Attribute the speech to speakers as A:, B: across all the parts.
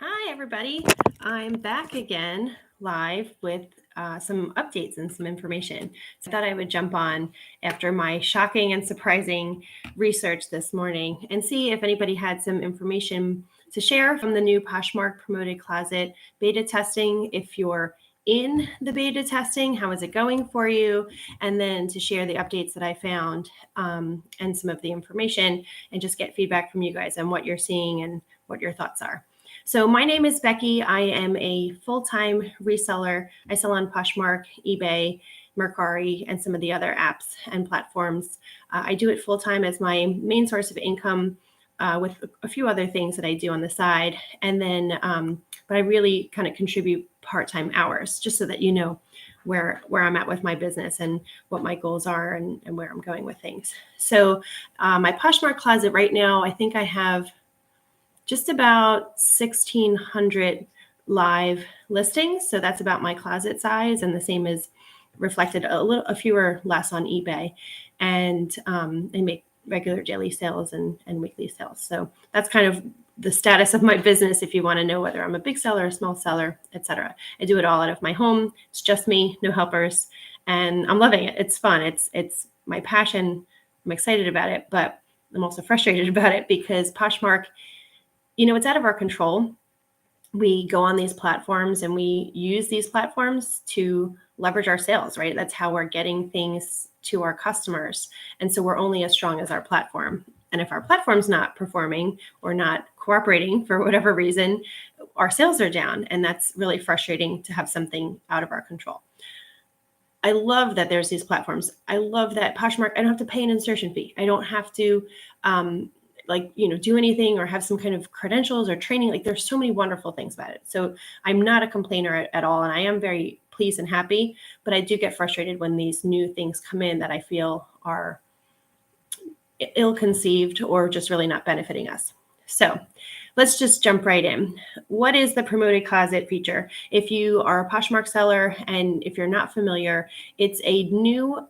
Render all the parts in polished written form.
A: Hi, everybody. I'm back again live with some updates and some information. So I thought I would jump on after my shocking and surprising research this morning and see if anybody had some information to share from the new Poshmark Promoted Closet beta testing. If you're in the beta testing, how is it going for you? And then to share the updates that I found and some of the information and just get feedback from you guys on what you're seeing and what your thoughts are. So my name is Becky. I am a full-time reseller. I sell on Poshmark, eBay, Mercari, and some of the other apps and platforms. I do it full-time as my main source of income with a few other things that I do on the side. And then, but I really kind of contribute part-time hours just so that you know where I'm at with my business and what my goals are and where I'm going with things. So my Poshmark closet right now, I think I have just about 1,600 live listings. So that's about my closet size, and the same is reflected a fewer less on eBay. And I make regular daily sales and weekly sales. So that's kind of the status of my business if you want to know whether I'm a big seller, a small seller, etc. I do it all out of my home. It's just me, no helpers, and I'm loving it. It's fun. It's my passion. I'm excited about it, but I'm also frustrated about it because Poshmark, it's out of our control. We go on these platforms and we use these platforms to leverage our sales, right? That's how we're getting things to our customers. And so we're only as strong as our platform. And if our platform's not performing or not cooperating for whatever reason, our sales are down. And that's really frustrating to have something out of our control. I love that there's these platforms. I love that Poshmark, I don't have to pay an insertion fee. I don't have to do anything or have some kind of credentials or training. Like, there's so many wonderful things about it. So I'm not a complainer at all. And I am very pleased and happy, but I do get frustrated when these new things come in that I feel are ill-conceived or just really not benefiting us. So let's just jump right in. What is the promoted closet feature? If you are a Poshmark seller and if you're not familiar, it's a new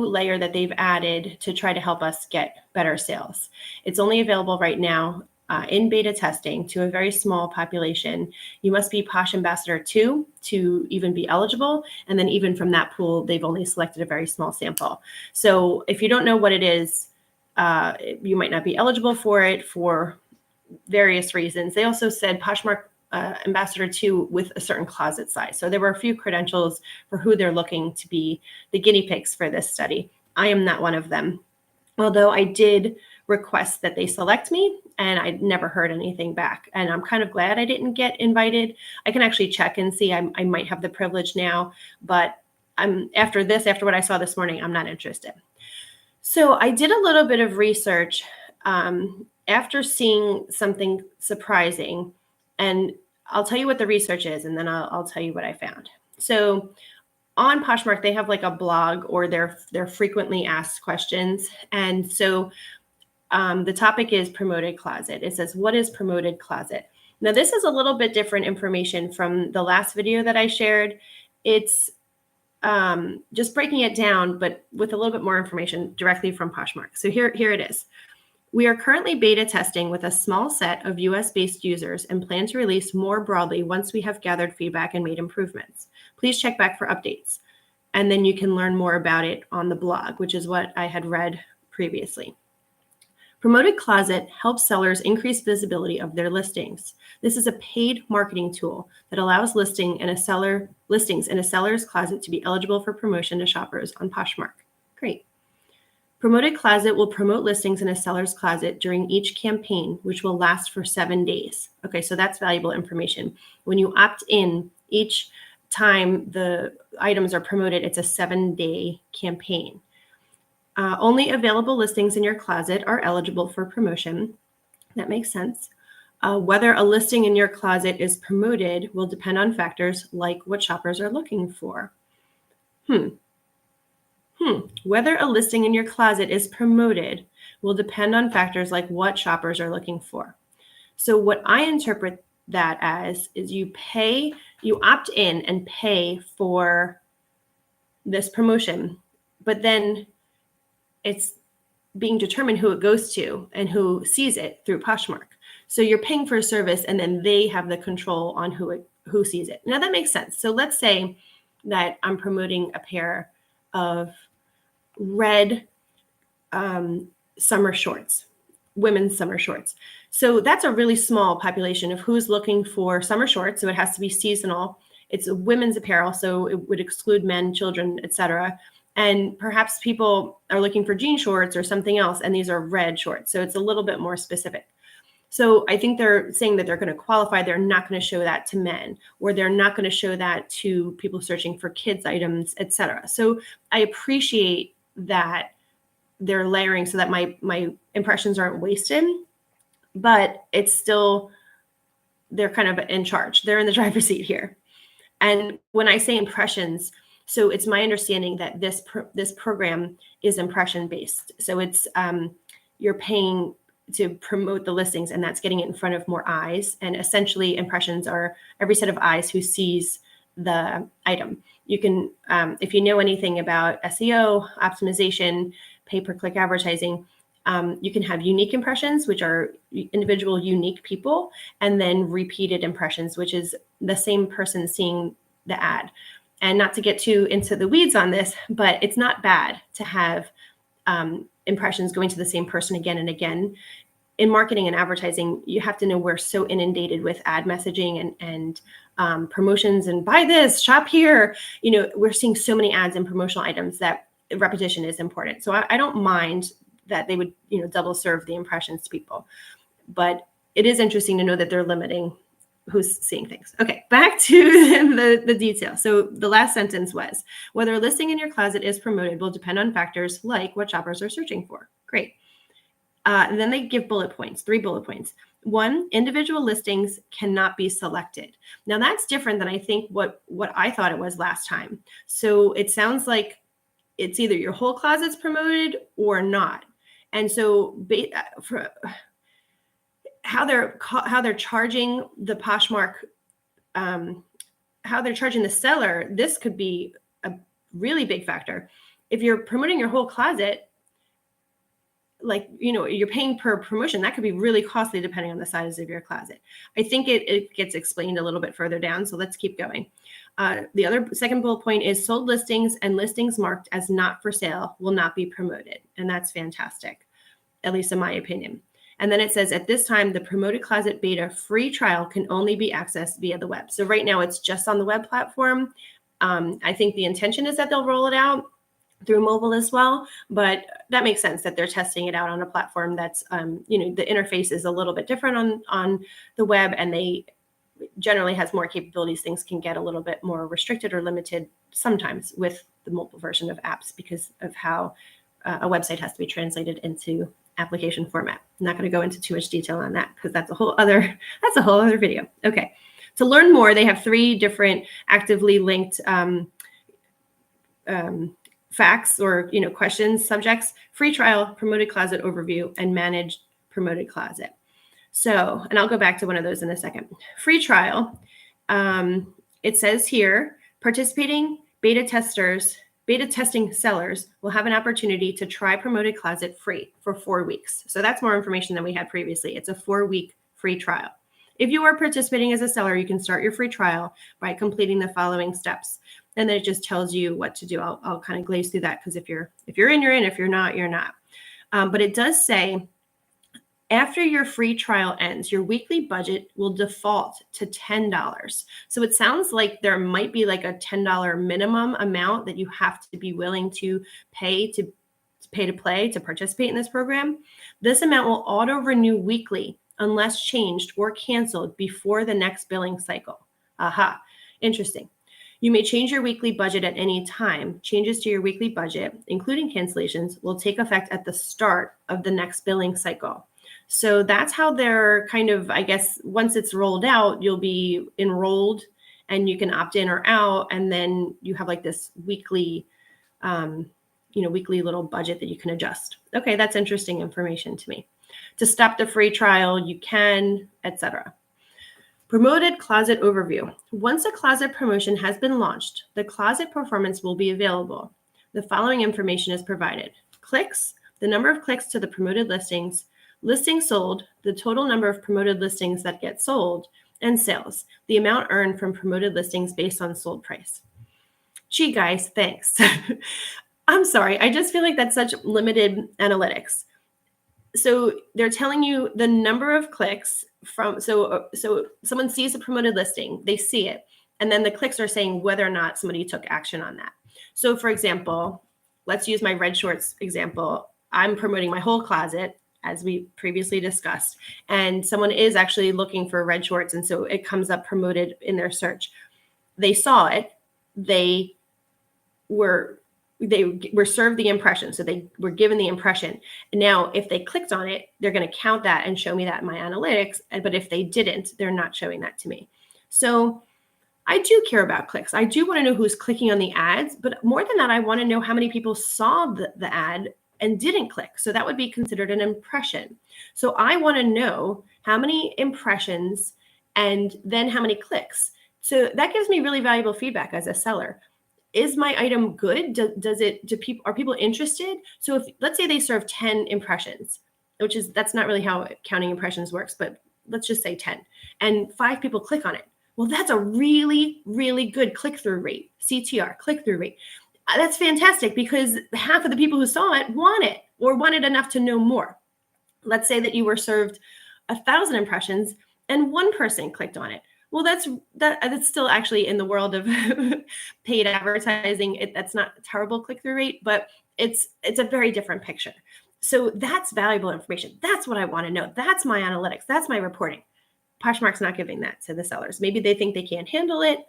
A: layer that they've added to try to help us get better sales. It's only available right now in beta testing to a very small population. You must be Posh Ambassador 2 to even be eligible. And then even from that pool, they've only selected a very small sample. So if you don't know what it is, you might not be eligible for it for various reasons. They also said Poshmark Ambassador 2 with a certain closet size. So there were a few credentials for who they're looking to be the guinea pigs for this study. I am not one of them, although I did request that they select me and I never heard anything back. And I'm kind of glad I didn't get invited. I can actually check and see. I might have the privilege now, but after what I saw this morning, I'm not interested. So I did a little bit of research after seeing something surprising, and I'll tell you what the research is, and then I'll tell you what I found. So on Poshmark, they have like a blog or their frequently asked questions. And so the topic is promoted closet. It says, what is promoted closet? Now, this is a little bit different information from the last video that I shared. It's just breaking it down, but with a little bit more information directly from Poshmark. So here it is. We are currently beta testing with a small set of US-based users and plan to release more broadly once we have gathered feedback and made improvements. Please check back for updates. And then you can learn more about it on the blog, which is what I had read previously. Promoted Closet helps sellers increase visibility of their listings. This is a paid marketing tool that allows listings in a seller's closet to be eligible for promotion to shoppers on Poshmark. Great. Promoted Closet will promote listings in a seller's closet during each campaign, which will last for 7 days. Okay, so that's valuable information. When you opt in, each time the items are promoted, it's a 7-day campaign. Only available listings in your closet are eligible for promotion. That makes sense. Whether a listing in your closet is promoted will depend on factors like what shoppers are looking for. Whether a listing in your closet is promoted will depend on factors like what shoppers are looking for. So what I interpret that as is you opt in and pay for this promotion, but then it's being determined who it goes to and who sees it through Poshmark. So you're paying for a service and then they have the control on who sees it. Now that makes sense. So let's say that I'm promoting a pair of red summer shorts, women's summer shorts. So that's a really small population of who's looking for summer shorts. So it has to be seasonal. It's women's apparel, so it would exclude men, children, etc. And perhaps people are looking for jean shorts or something else, and these are red shorts. So it's a little bit more specific. So I think they're saying that they're going to qualify. They're not going to show that to men, or they're not going to show that to people searching for kids items, etc. So I appreciate that they're layering so that my impressions aren't wasted, but it's still, they're kind of in charge. They're in the driver's seat here. And when I say impressions, so it's my understanding that this program is impression based. So it's you're paying to promote the listings, and that's getting it in front of more eyes. And essentially impressions are every set of eyes who sees the item. You can, if you know anything about SEO, optimization, pay-per-click advertising, you can have unique impressions, which are individual unique people, and then repeated impressions, which is the same person seeing the ad. And not to get too into the weeds on this, but it's not bad to have impressions going to the same person again and again. In marketing and advertising, you have to know we're so inundated with ad messaging and promotions and buy this, shop here. You know, we're seeing so many ads and promotional items that repetition is important. So I don't mind that they would, you know, double serve the impressions to people, but it is interesting to know that they're limiting who's seeing things. Okay, back to the detail. So the last sentence was, whether a listing in your closet is promoted will depend on factors like what shoppers are searching for. Great. And then they give bullet points, 3 bullet points. 1, individual listings cannot be selected. Now that's different than I think what I thought it was last time. So it sounds like it's either your whole closet's promoted or not. And so for how they're charging the Poshmark, how they're charging the seller, this could be a really big factor. If you're promoting your whole closet, like, you know, you're paying per promotion, that could be really costly depending on the size of your closet. I think it gets explained a little bit further down. So let's keep going. The second bullet point is sold listings and listings marked as not for sale will not be promoted. And that's fantastic, at least in my opinion. And then it says at this time, the promoted closet beta free trial can only be accessed via the web. So right now it's just on the web platform. I think the intention is that they'll roll it out through mobile as well, but that makes sense that they're testing it out on a platform that's, you know, the interface is a little bit different on the web, and they generally has more capabilities. Things can get a little bit more restricted or limited sometimes with the mobile version of apps because of how a website has to be translated into application format. I'm not going to go into too much detail on that because that's a whole other video. Okay. To learn more, they have 3 different actively linked facts or, you know, questions, subjects: free trial, promoted closet overview, and managed promoted closet. So, and I'll go back to one of those in a second. Free trial, it says here, participating beta testing sellers will have an opportunity to try promoted closet free for 4 weeks. So that's more information than we had previously. It's a 4-week free trial. If you are participating as a seller, you can start your free trial by completing the following steps. And then it just tells you what to do. I'll kind of glaze through that because if you're in, you're in. If you're not, you're not. But it does say after your free trial ends, your weekly budget will default to $10. So it sounds like there might be like a $10 minimum amount that you have to be willing to pay to play to participate in this program. This amount will auto renew weekly unless changed or canceled before the next billing cycle. Aha, interesting. You may change your weekly budget at any time. Changes to your weekly budget, including cancellations, will take effect at the start of the next billing cycle. So that's how they're kind of, I guess, once it's rolled out, you'll be enrolled and you can opt in or out. And then you have like this weekly, weekly little budget that you can adjust. Okay, that's interesting information to me. To stop the free trial, you can, etc. Promoted closet overview. Once a closet promotion has been launched, the closet performance will be available. The following information is provided: clicks, the number of clicks to the promoted listings, listings sold, the total number of promoted listings that get sold, and sales, the amount earned from promoted listings based on sold price. Gee, guys, thanks. I'm sorry. I just feel like that's such limited analytics. So they're telling you the number of clicks from, so someone sees a promoted listing, they see it, and then the clicks are saying whether or not somebody took action on that. So for example, let's use my red shorts example. I'm promoting my whole closet, as we previously discussed, and someone is actually looking for red shorts, and so it comes up promoted in their search. They saw it, they were served the impression, so they were given the impression. And now if they clicked on it, they're going to count that and show me that in my analytics, but if they didn't, they're not showing that to me. So I do care about clicks. I do want to know who's clicking on the ads, but more than that, I want to know how many people saw the ad and didn't click. So that would be considered an impression. So I want to know how many impressions and then how many clicks. So that gives me really valuable feedback as a seller. Is my item good? Are people interested? So if, let's say they serve 10 impressions, that's not really how counting impressions works, but let's just say 10, and 5 people click on it. Well, that's a really, really good click-through rate, CTR, click-through rate. That's fantastic because half of the people who saw it want it or wanted enough to know more. Let's say that you were served 1,000 impressions and 1 person clicked on it. Well, that's still actually in the world of paid advertising. That's not a terrible click-through rate, but it's a very different picture. So that's valuable information. That's what I want to know. That's my analytics. That's my reporting. Poshmark's not giving that to the sellers. Maybe they think they can't handle it.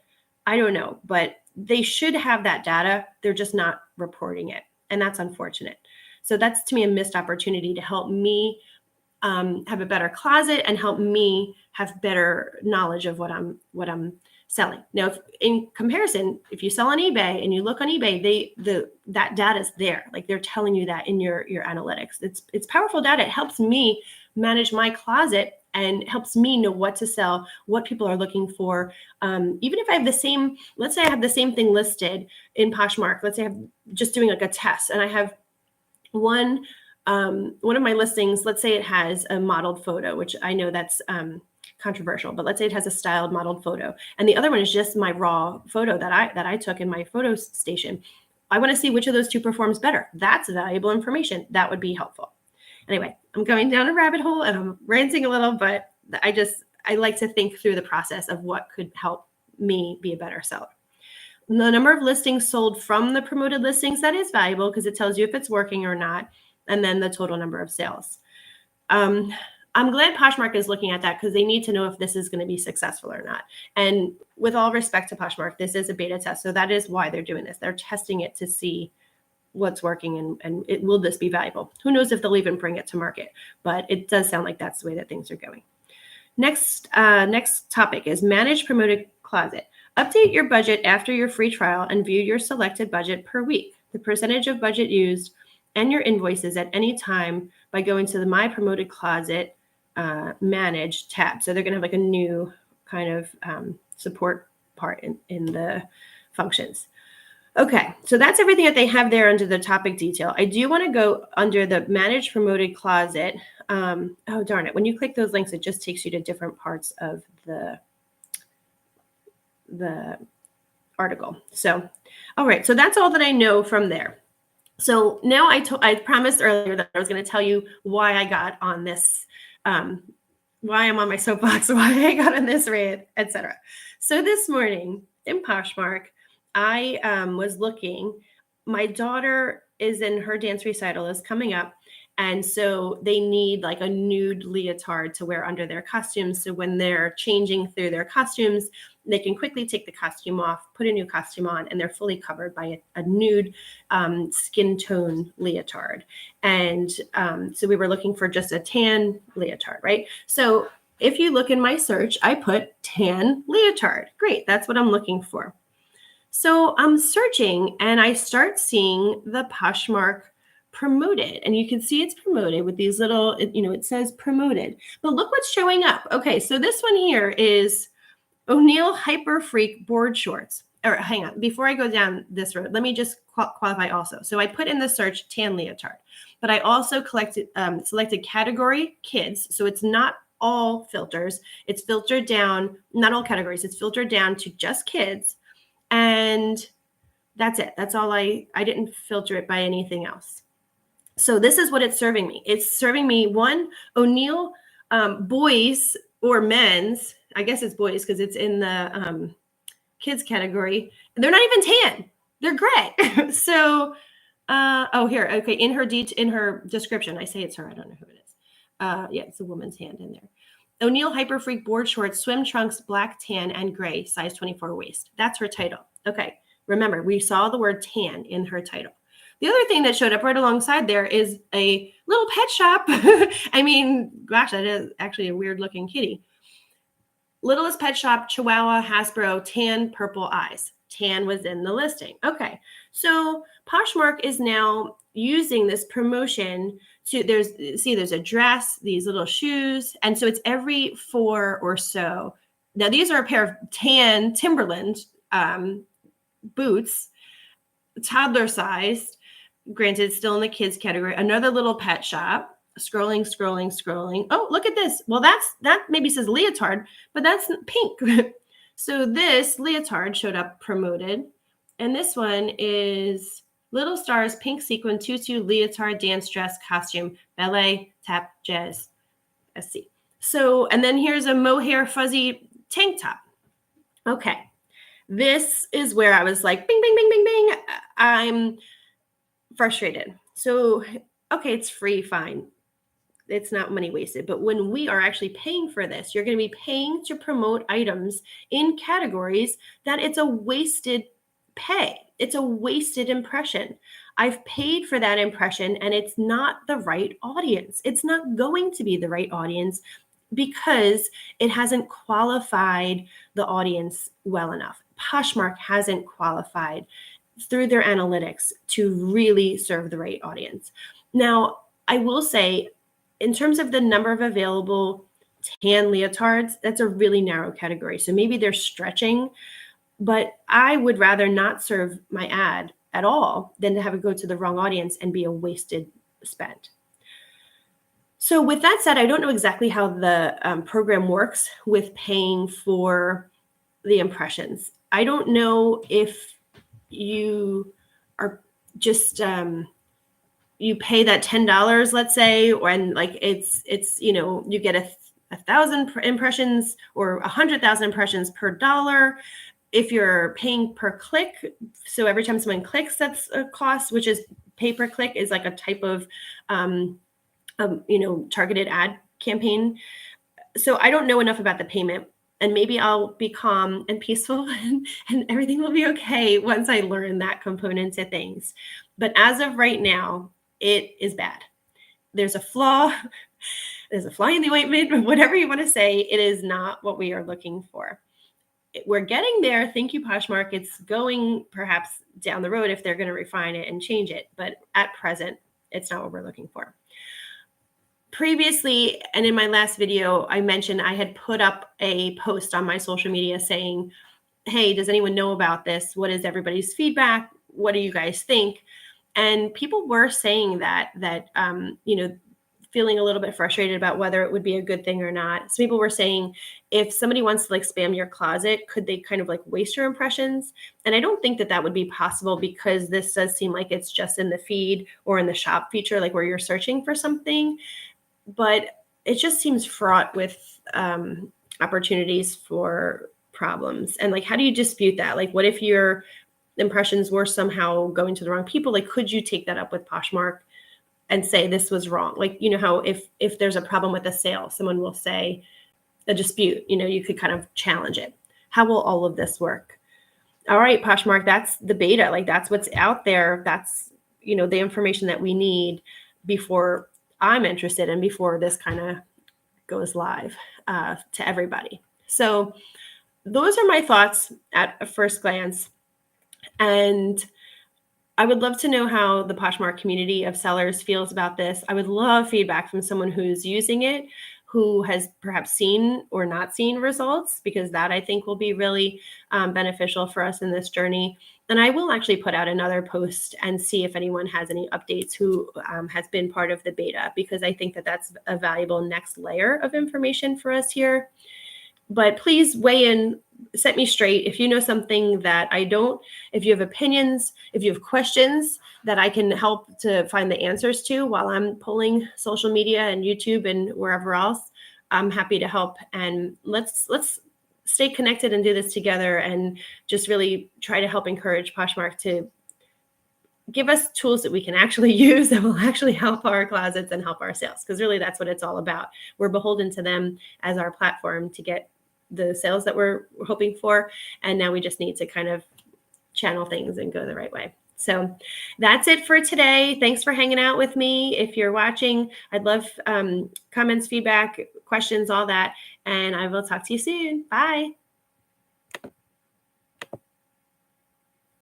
A: I don't know, but they should have that data. They're just not reporting it, and that's unfortunate. So that's, to me, a missed opportunity to help me have a better closet and help me have better knowledge of what I'm selling. Now, in comparison, if you sell on eBay and you look on eBay, that data is there. Like, they're telling you that in your analytics. It's powerful data. It helps me manage my closet and helps me know what to sell, what people are looking for. Even if I have let's say I have the same thing listed in Poshmark. Let's say I'm just doing like a test, and I have one of my listings. Let's say it has a modeled photo, which I know that's controversial, but let's say it has a styled modeled photo, and the other one is just my raw photo that I took in my photo station. I want to see which of those 2 performs better. That's valuable information. That would be helpful. Anyway, I'm going down a rabbit hole and I'm ranting a little, but I like to think through the process of what could help me be a better seller. The number of listings sold from the promoted listings, that is valuable because it tells you if it's working or not, and then the total number of sales. I'm glad Poshmark is looking at that because they need to know if this is going to be successful or not. And with all respect to Poshmark, this is a beta test. So that is why they're doing this. They're testing it to see what's working and will this be valuable? Who knows if they'll even bring it to market, but it does sound like that's the way that things are going. Next topic is manage promoted closet. Update your budget after your free trial and view your selected budget per week, the percentage of budget used, and your invoices at any time by going to the My Promoted Closet Manage tab. So they're going to have like a new kind of support part in the functions. Okay, so that's everything that they have there under the topic detail. I do want to go under the Manage Promoted Closet. Oh, darn it. When you click those links, it just takes you to different parts of the article. So, all right, so that's all that I know from there. So now I promised earlier that I was going to tell you why I got on this, why I'm on my soapbox, why I got on this rant, etc. So this morning in Poshmark, I was looking. My daughter is in her dance recital is coming up. And so they need like a nude leotard to wear under their costumes. So when they're changing through their costumes, they can quickly take the costume off, put a new costume on, and they're fully covered by a nude skin tone leotard. And so we were looking for just a tan leotard, right? So if you look in my search, I put tan leotard. Great, that's what I'm looking for. So I'm searching and I start seeing the Poshmark promoted, and you can see it's promoted with these little, it says promoted, but look what's showing up. Okay, so this one here is O'Neill Hyper Freak board shorts. or hang on, before I go down this road, let me just qualify also. So I put in the search tan leotard, but I also selected category kids. So it's not all filters. It's filtered down, not all categories. It's filtered down to just kids. And that's it. That's all I didn't filter it by anything else. So this is what it's serving me. It's serving me one O'Neill boys or men's. I guess it's boys because it's in the kids category. They're not even tan. They're gray. So, here. Okay. In her description, I say it's her. I don't know who it is. Yeah, it's a woman's hand in there. O'Neill Hyper Freak board shorts, swim trunks, black, tan, and gray, size 24 waist. That's her title. Okay. Remember, we saw the word tan in her title. The other thing that showed up right alongside there is a little pet shop. I mean, gosh, that is actually a weird looking kitty. Littlest Pet Shop, Chihuahua, Hasbro, tan, purple eyes. Tan was in the listing. Okay, so Poshmark is now using this promotion to, there's a dress, these little shoes, and so it's every 4 or so. Now these are a pair of tan Timberland boots, toddler sized. Granted, still in the kids category. Another little pet shop. Scrolling. Oh, look at this. Well, that maybe says leotard, but that's pink. So this leotard showed up promoted. And this one is Little Stars pink sequin tutu leotard dance dress costume ballet tap jazz SC. So, and then here's a mohair fuzzy tank top. Okay. This is where I was like, bing, bing, bing, bing, bing. I'm frustrated. So, okay, it's free, fine. It's not money wasted. But when we are actually paying for this, you're going to be paying to promote items in categories that it's a wasted pay. It's a wasted impression. I've paid for that impression and it's not the right audience. It's not going to be the right audience because it hasn't qualified the audience well enough. Poshmark hasn't qualified through their analytics to really serve the right audience. Now, I will say, in terms of the number of available tan leotards, that's a really narrow category. So maybe they're stretching, but I would rather not serve my ad at all than to have it go to the wrong audience and be a wasted spend. So with that said, I don't know exactly how the program works with paying for the impressions. I don't know if you are just you pay that $10, let's say, and like it's you get 1,000 impressions or 100,000 impressions per dollar. If you're paying per click, so every time someone clicks, that's a cost, which is pay per click is like a type of targeted ad campaign. So I don't know enough about the payment. And maybe I'll be calm and peaceful and everything will be okay once I learn that component to things. But as of right now, it is bad. There's a flaw. There's a fly in the ointment, whatever you want to say. It is not what we are looking for. We're getting there. Thank you, Poshmark. It's going perhaps down the road if they're going to refine it and change it. But at present, it's not what we're looking for. Previously, and in my last video, I mentioned I had put up a post on my social media saying, hey, does anyone know about this? What is everybody's feedback? What do you guys think? And people were saying that feeling a little bit frustrated about whether it would be a good thing or not. Some people were saying, if somebody wants to like spam your closet, could they kind of like waste your impressions? And I don't think that that would be possible because this does seem like it's just in the feed or in the shop feature, like where you're searching for something. But it just seems fraught with opportunities for problems. And like, how do you dispute that? Like, what if your impressions were somehow going to the wrong people? Like, could you take that up with Poshmark and say this was wrong? Like, you know how if there's a problem with a sale, someone will say a dispute, you could kind of challenge it. How will all of this work? All right, Poshmark, that's the beta. Like, that's what's out there. That's, the information that we need before I'm interested and before this kind of goes live to everybody. So those are my thoughts at a first glance. And I would love to know how the Poshmark community of sellers feels about this. I would love feedback from someone who's using it, who has perhaps seen or not seen results, because that I think will be really beneficial for us in this journey. And I will actually put out another post and see if anyone has any updates who has been part of the beta, because I think that that's a valuable next layer of information for us here. But please weigh in, set me straight. If you know something that I don't, if you have opinions, if you have questions that I can help to find the answers to while I'm pulling social media and YouTube and wherever else, I'm happy to help. And let's stay connected and do this together, and just really try to help encourage Poshmark to give us tools that we can actually use that will actually help our closets and help our sales, because really that's what it's all about. We're beholden to them as our platform to get the sales that we're hoping for, and now we just need to kind of channel things and go the right way. So that's it for today. Thanks for hanging out with me. If you're watching, I'd love comments, feedback, questions, all that, and I will talk to you soon. Bye.